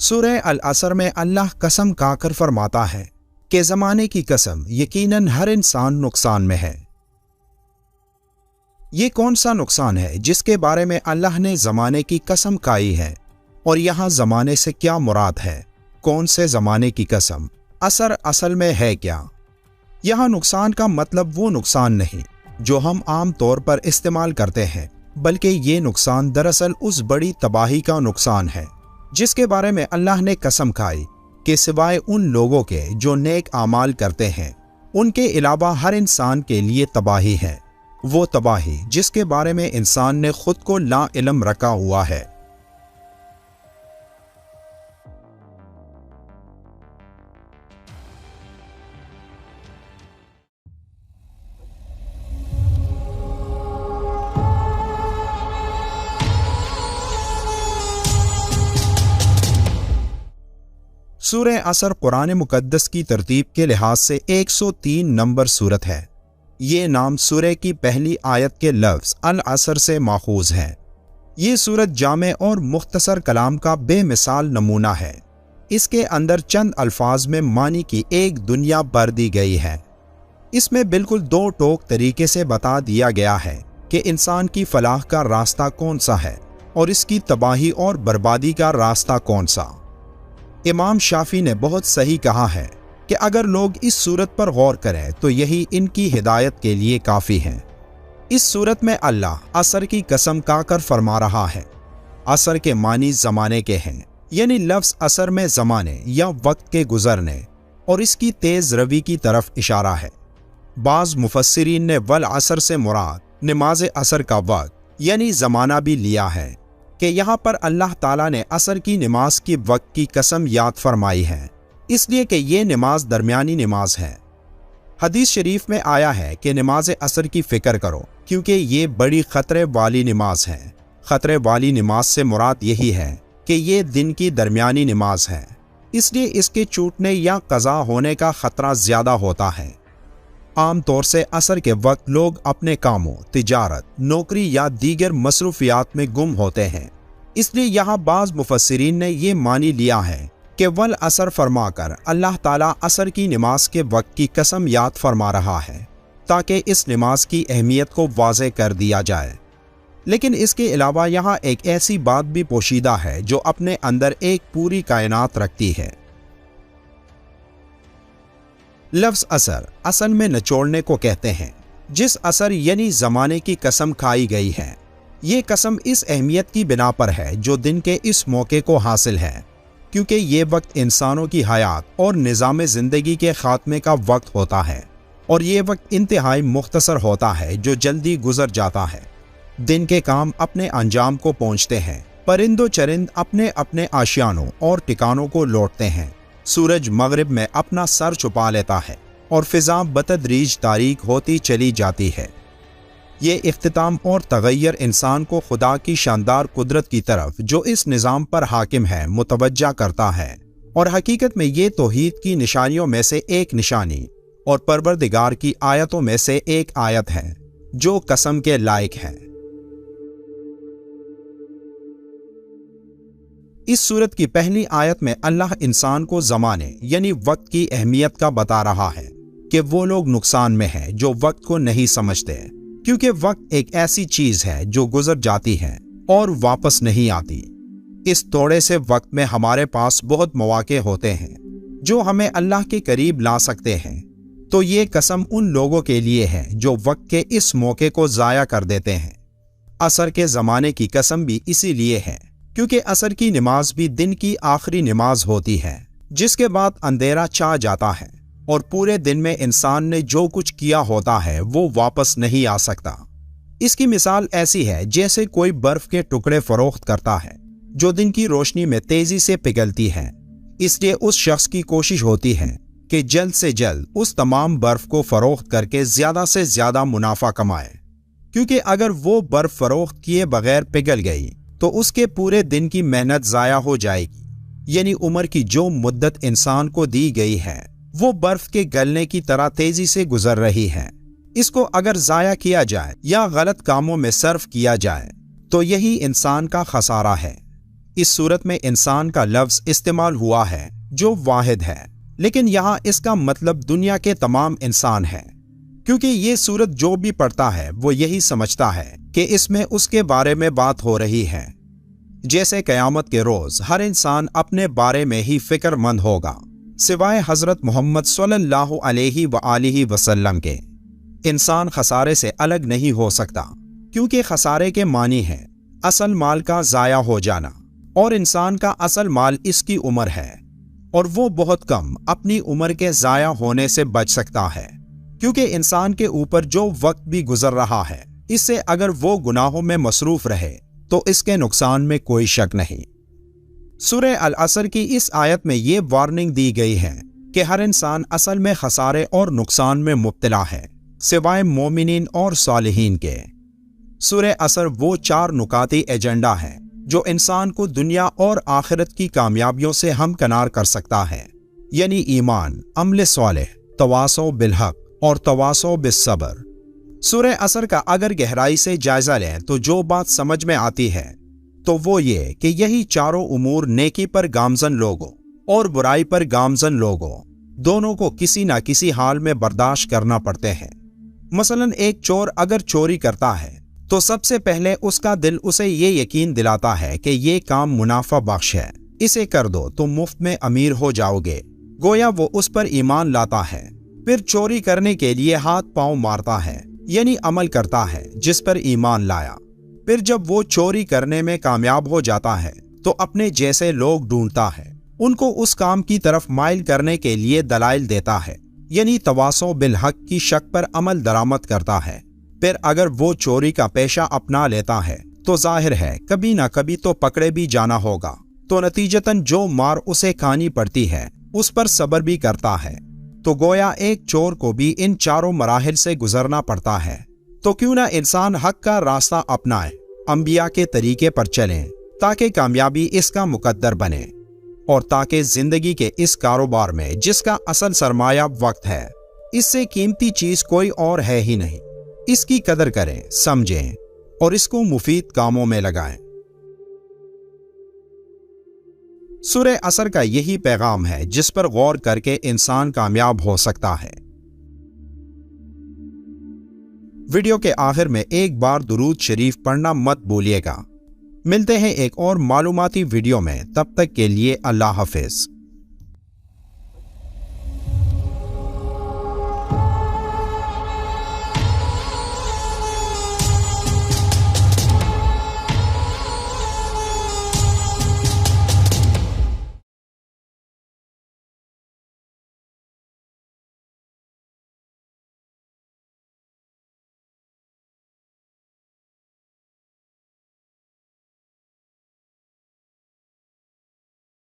سورہ العصر میں اللہ قسم کھا کر فرماتا ہے کہ زمانے کی قسم، یقیناً ہر انسان نقصان میں ہے۔ یہ کون سا نقصان ہے جس کے بارے میں اللہ نے زمانے کی قسم کھائی ہے؟ اور یہاں زمانے سے کیا مراد ہے؟ کون سے زمانے کی قسم؟ عصر اصل میں ہے کیا؟ یہاں نقصان کا مطلب وہ نقصان نہیں جو ہم عام طور پر استعمال کرتے ہیں، بلکہ یہ نقصان دراصل اس بڑی تباہی کا نقصان ہے جس کے بارے میں اللہ نے قسم کھائی کہ سوائے ان لوگوں کے جو نیک اعمال کرتے ہیں، ان کے علاوہ ہر انسان کے لیے تباہی ہے، وہ تباہی جس کے بارے میں انسان نے خود کو لا علم رکھا ہوا ہے۔ سورہ عصر قرآن مقدس کی ترتیب کے لحاظ سے 103 نمبر سورت ہے۔ یہ نام سورہ کی پہلی آیت کے لفظ العصر سے ماخوذ ہے۔ یہ سورت جامع اور مختصر کلام کا بے مثال نمونہ ہے۔ اس کے اندر چند الفاظ میں معنی کی ایک دنیا بھر دی گئی ہے۔ اس میں بالکل دو ٹوک طریقے سے بتا دیا گیا ہے کہ انسان کی فلاح کا راستہ کون سا ہے اور اس کی تباہی اور بربادی کا راستہ کون سا۔ امام شافعی نے بہت صحیح کہا ہے کہ اگر لوگ اس صورت پر غور کریں تو یہی ان کی ہدایت کے لیے کافی ہے۔ اس صورت میں اللہ عصر کی قسم کھا کر فرما رہا ہے۔ عصر کے معنی زمانے کے ہیں، یعنی لفظ عصر میں زمانے یا وقت کے گزرنے اور اس کی تیز روی کی طرف اشارہ ہے۔ بعض مفسرین نے والعصر سے مراد نماز عصر کا وقت یعنی زمانہ بھی لیا ہے کہ یہاں پر اللہ تعالیٰ نے عصر کی نماز کی وقت کی قسم یاد فرمائی ہے، اس لیے کہ یہ نماز درمیانی نماز ہے۔ حدیث شریف میں آیا ہے کہ نماز عصر کی فکر کرو کیونکہ یہ بڑی خطرے والی نماز ہے۔ خطرے والی نماز سے مراد یہی ہے کہ یہ دن کی درمیانی نماز ہے، اس لیے اس کے چھوٹنے یا قضا ہونے کا خطرہ زیادہ ہوتا ہے۔ عام طور سے عصر کے وقت لوگ اپنے کاموں، تجارت، نوکری یا دیگر مصروفیات میں گم ہوتے ہیں، اس لیے یہاں بعض مفسرین نے یہ معنی لیا ہے کہ والعصر فرما کر اللہ تعالیٰ عصر کی نماز کے وقت کی قسم یاد فرما رہا ہے تاکہ اس نماز کی اہمیت کو واضح کر دیا جائے۔ لیکن اس کے علاوہ یہاں ایک ایسی بات بھی پوشیدہ ہے جو اپنے اندر ایک پوری کائنات رکھتی ہے۔ لفظ عصر اصل میں نچوڑنے کو کہتے ہیں، جس عصر یعنی زمانے کی قسم کھائی گئی ہے۔ یہ قسم اس اہمیت کی بنا پر ہے جو دن کے اس موقع کو حاصل ہے، کیونکہ یہ وقت انسانوں کی حیات اور نظام زندگی کے خاتمے کا وقت ہوتا ہے، اور یہ وقت انتہائی مختصر ہوتا ہے جو جلدی گزر جاتا ہے۔ دن کے کام اپنے انجام کو پہنچتے ہیں، پرند و چرند اپنے اپنے آشیانوں اور ٹھکانوں کو لوٹتے ہیں، سورج مغرب میں اپنا سر چھپا لیتا ہے اور فضا بتدریج تاریک ہوتی چلی جاتی ہے۔ یہ اختتام اور تغیر انسان کو خدا کی شاندار قدرت کی طرف جو اس نظام پر حاکم ہے متوجہ کرتا ہے، اور حقیقت میں یہ توحید کی نشانیوں میں سے ایک نشانی اور پروردگار کی آیتوں میں سے ایک آیت ہے جو قسم کے لائق ہے۔ اس سورت کی پہلی آیت میں اللہ انسان کو زمانے یعنی وقت کی اہمیت کا بتا رہا ہے کہ وہ لوگ نقصان میں ہیں جو وقت کو نہیں سمجھتے، کیونکہ وقت ایک ایسی چیز ہے جو گزر جاتی ہے اور واپس نہیں آتی۔ اس تھوڑے سے وقت میں ہمارے پاس بہت مواقع ہوتے ہیں جو ہمیں اللہ کے قریب لا سکتے ہیں، تو یہ قسم ان لوگوں کے لیے ہے جو وقت کے اس موقع کو ضائع کر دیتے ہیں۔ عصر کے زمانے کی قسم بھی اسی لیے ہے کیونکہ عصر کی نماز بھی دن کی آخری نماز ہوتی ہے، جس کے بعد اندھیرا چھا جاتا ہے اور پورے دن میں انسان نے جو کچھ کیا ہوتا ہے وہ واپس نہیں آ سکتا۔ اس کی مثال ایسی ہے جیسے کوئی برف کے ٹکڑے فروخت کرتا ہے جو دن کی روشنی میں تیزی سے پگھلتی ہے، اس لیے اس شخص کی کوشش ہوتی ہے کہ جلد سے جلد اس تمام برف کو فروخت کر کے زیادہ سے زیادہ منافع کمائے، کیونکہ اگر وہ برف فروخت کیے بغیر پگھل گئی تو اس کے پورے دن کی محنت ضائع ہو جائے گی، یعنی عمر کی جو مدت انسان کو دی گئی ہے وہ برف کے گلنے کی طرح تیزی سے گزر رہی ہے۔ اس کو اگر ضائع کیا جائے یا غلط کاموں میں صرف کیا جائے تو یہی انسان کا خسارہ ہے۔ اس صورت میں انسان کا لفظ استعمال ہوا ہے جو واحد ہے، لیکن یہاں اس کا مطلب دنیا کے تمام انسان ہے، کیونکہ یہ صورت جو بھی پڑھتا ہے وہ یہی سمجھتا ہے کہ اس میں اس کے بارے میں بات ہو رہی ہے۔ جیسے قیامت کے روز ہر انسان اپنے بارے میں ہی فکر مند ہوگا سوائے حضرت محمد صلی اللہ علیہ وآلہ وسلم کے۔ انسان خسارے سے الگ نہیں ہو سکتا، کیونکہ خسارے کے معنی ہے اصل مال کا ضائع ہو جانا، اور انسان کا اصل مال اس کی عمر ہے، اور وہ بہت کم اپنی عمر کے ضائع ہونے سے بچ سکتا ہے، کیونکہ انسان کے اوپر جو وقت بھی گزر رہا ہے اس سے اگر وہ گناہوں میں مصروف رہے تو اس کے نقصان میں کوئی شک نہیں۔ سورہ العصر کی اس آیت میں یہ وارننگ دی گئی ہے کہ ہر انسان اصل میں خسارے اور نقصان میں مبتلا ہے سوائے مومنین اور صالحین کے۔ سورہ عصر وہ 4 نکاتی ایجنڈا ہے جو انسان کو دنیا اور آخرت کی کامیابیوں سے ہمکنار کر سکتا ہے، یعنی ایمان، عمل صالح، تواصو بالحق اور تواصو بالصبر۔ سورہ عصر کا اگر گہرائی سے جائزہ لیں تو جو بات سمجھ میں آتی ہے تو وہ یہ کہ یہی چاروں امور نیکی پر گامزن لوگوں اور برائی پر گامزن لوگوں دونوں کو کسی نہ کسی حال میں برداشت کرنا پڑتے ہیں۔ مثلا ایک چور اگر چوری کرتا ہے تو سب سے پہلے اس کا دل اسے یہ یقین دلاتا ہے کہ یہ کام منافع بخش ہے، اسے کر دو تو مفت میں امیر ہو جاؤ گے، گویا وہ اس پر ایمان لاتا ہے۔ پھر چوری کرنے کے لیے ہاتھ پاؤں مارتا ہے، یعنی عمل کرتا ہے جس پر ایمان لایا۔ پھر جب وہ چوری کرنے میں کامیاب ہو جاتا ہے تو اپنے جیسے لوگ ڈھونڈتا ہے، ان کو اس کام کی طرف مائل کرنے کے لیے دلائل دیتا ہے، یعنی تواصو بالحق کی شک پر عمل درآمد کرتا ہے۔ پھر اگر وہ چوری کا پیشہ اپنا لیتا ہے تو ظاہر ہے کبھی نہ کبھی تو پکڑے بھی جانا ہوگا، تو نتیجتاً جو مار اسے کھانی پڑتی ہے اس پر صبر بھی کرتا ہے۔ تو گویا ایک چور کو بھی ان چاروں مراحل سے گزرنا پڑتا ہے۔ تو کیوں نہ انسان حق کا راستہ اپنائے، انبیاء کے طریقے پر چلیں، تاکہ کامیابی اس کا مقدر بنے، اور تاکہ زندگی کے اس کاروبار میں جس کا اصل سرمایہ وقت ہے، اس سے قیمتی چیز کوئی اور ہے ہی نہیں، اس کی قدر کریں، سمجھیں اور اس کو مفید کاموں میں لگائیں۔ سورہ عصر کا یہی پیغام ہے جس پر غور کر کے انسان کامیاب ہو سکتا ہے۔ ویڈیو کے آخر میں ایک بار درود شریف پڑھنا مت بھولیے گا۔ ملتے ہیں ایک اور معلوماتی ویڈیو میں، تب تک کے لیے اللہ حافظ۔